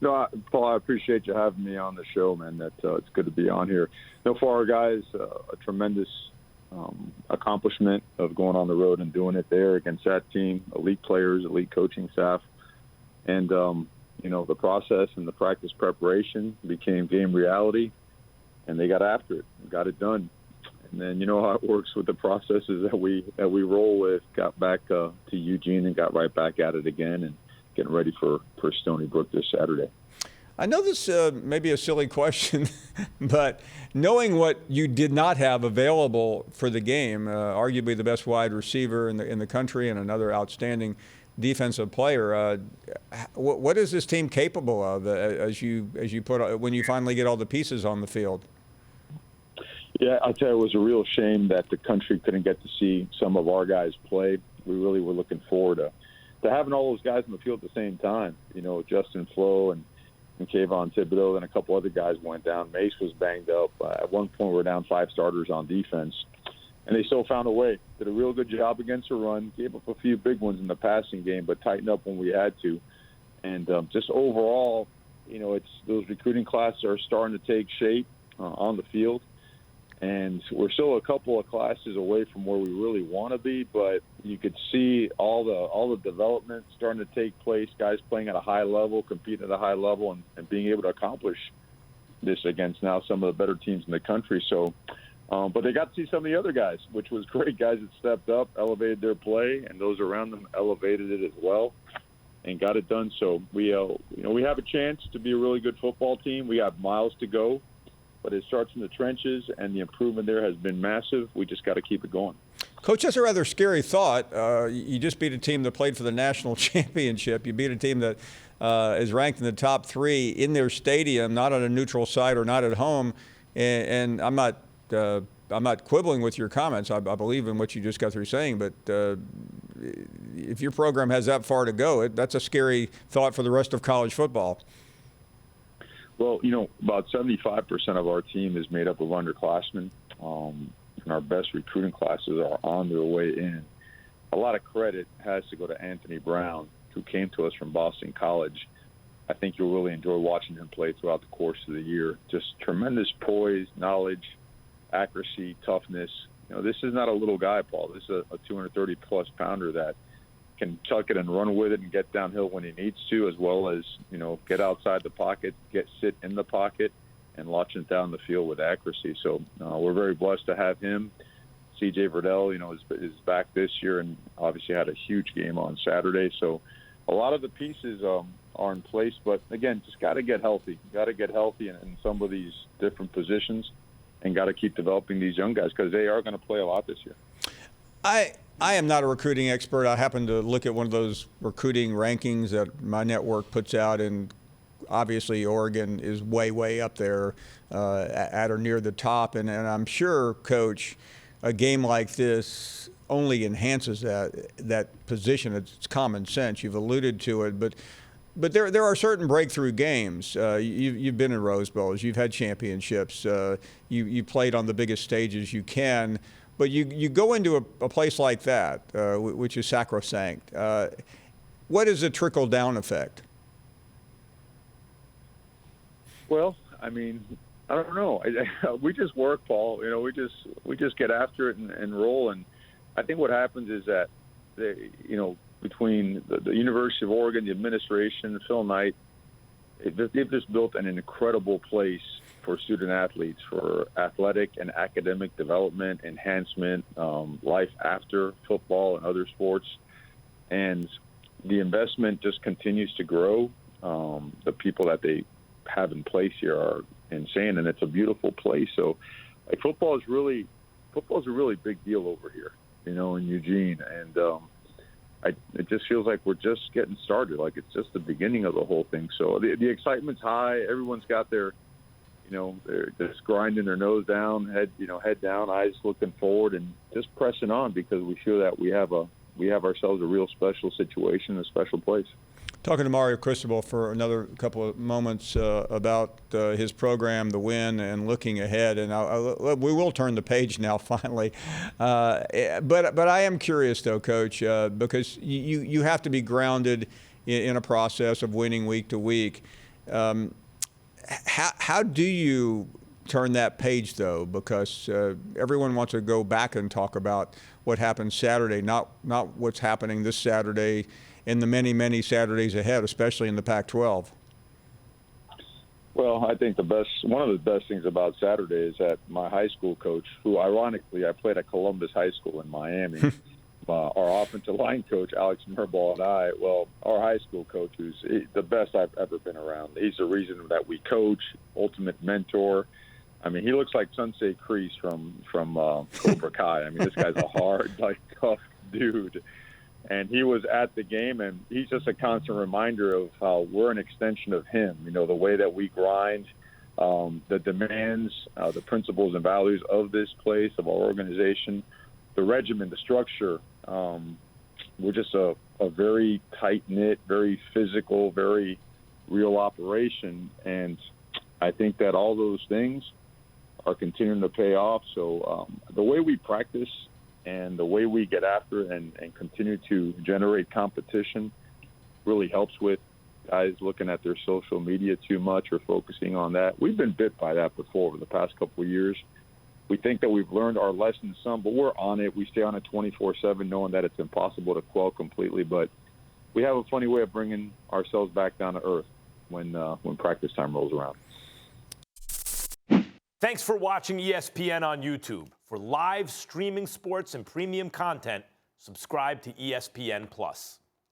No, Paul, I appreciate you having me on the show, man. It's good to be on here. For our guys, a tremendous accomplishment of going on the road and doing it there against that team, elite players, elite coaching staff. And, the process and the practice preparation became game reality, and they got after it and got it done. And then you know how it works with the processes that we roll with. Got back to Eugene and got right back at it again and getting ready for Stony Brook this Saturday. I know this may be a silly question, but knowing what you did not have available for the game, arguably the best wide receiver in the country and another outstanding defensive player, what is this team capable of when you finally get all the pieces on the field? Yeah, I'll tell you, it was a real shame that the country couldn't get to see some of our guys play. We really were looking forward to having all those guys in the field at the same time. Justin Flo and Kayvon Thibodeau and a couple other guys went down. Mace was banged up. At one point, we were down 5 starters on defense. And they still found a way. Did a real good job against the run. Gave up a few big ones in the passing game, but tightened up when we had to. And just overall, it's those recruiting classes are starting to take shape on the field. And we're still a couple of classes away from where we really want to be, but you could see all the development starting to take place, guys playing at a high level, competing at a high level, and being able to accomplish this against now some of the better teams in the country. So, but they got to see some of the other guys, which was great. Guys that stepped up, elevated their play, and those around them elevated it as well and got it done. So we have a chance to be a really good football team. We have miles to go. But it starts in the trenches, and the improvement there has been massive. We just got to keep it going. Coach, that's a rather scary thought. You just beat a team that played for the national championship. You beat a team that is ranked in the top 3 in their stadium, not on a neutral site or not at home. And I'm not quibbling with your comments. I believe in what you just got through saying. But if your program has that far to go, that's a scary thought for the rest of college football. Well, about 75% of our team is made up of underclassmen, and our best recruiting classes are on their way in. A lot of credit has to go to Anthony Brown, who came to us from Boston College. I think you'll really enjoy watching him play throughout the course of the year. Just tremendous poise, knowledge, accuracy, toughness. This is not a little guy, Paul. This is a 230-plus pounder that can chuck it and run with it and get downhill when he needs to, as well as, get outside the pocket, sit in the pocket, and launch it down the field with accuracy. So we're very blessed to have him. C.J. Verdell, is back this year and obviously had a huge game on Saturday. So a lot of the pieces are in place, but again, just got to get healthy. Got to get healthy in some of these different positions, and got to keep developing these young guys because they are going to play a lot this year. I am not a recruiting expert. I happen to look at one of those recruiting rankings that my network puts out, and obviously Oregon is way, way up there at or near the top. And I'm sure, Coach, a game like this only enhances that position. It's common sense. You've alluded to it, but there are certain breakthrough games. You've been in Rose Bowls. You've had championships. You played on the biggest stages you can. But you go into a place like that, which is sacrosanct. What is the trickle-down effect? Well, I don't know. We just work, Paul. We just get after it and roll. And I think what happens is that, between the University of Oregon, the administration, Phil Knight, they've just built an incredible place for student athletes, for athletic and academic development, enhancement, life after football and other sports. And the investment just continues to grow. The people that they have in place here are insane, and it's a beautiful place. So football is a really big deal over here, in Eugene. And it just feels like we're just getting started, like it's just the beginning of the whole thing. So the excitement's high. Everyone's got they're just grinding their nose down, head down, eyes looking forward, and just pressing on because we feel that we have ourselves a real special situation, a special place. Talking to Mario Cristobal for another couple of moments about his program, the win, and looking ahead. And we will turn the page now, finally. But I am curious, though, Coach, because you have to be grounded in a process of winning week to week. How do you turn that page, though? Because everyone wants to go back and talk about what happened Saturday, not what's happening this Saturday and the many, many Saturdays ahead, especially in the Pac-12. Well, I think one of the best things about Saturday is that my high school coach, who ironically I played at Columbus High School in Miami, our offensive line coach, Alex Mirball, and our high school coach, who's the best I've ever been around. He's the reason that we coach, ultimate mentor. I mean, he looks like Sensei Kreese from Cobra Kai. I mean, this guy's a hard, tough dude. And he was at the game, and he's just a constant reminder of how we're an extension of him. You know, the way that we grind, the demands, the principles and values of this place, of our organization, the regimen, the structure. We're just a very tight-knit, very physical, very real operation. And I think that all those things are continuing to pay off. So the way we practice and the way we get after it and continue to generate competition really helps with guys looking at their social media too much or focusing on that. We've been bit by that before over the past couple of years. We think that we've learned our lessons some, but we're on it. We stay on it 24/7, knowing that it's impossible to quell completely. But we have a funny way of bringing ourselves back down to earth when practice time rolls around. Thanks for watching ESPN on YouTube. For live streaming sports and premium content, subscribe to ESPN+.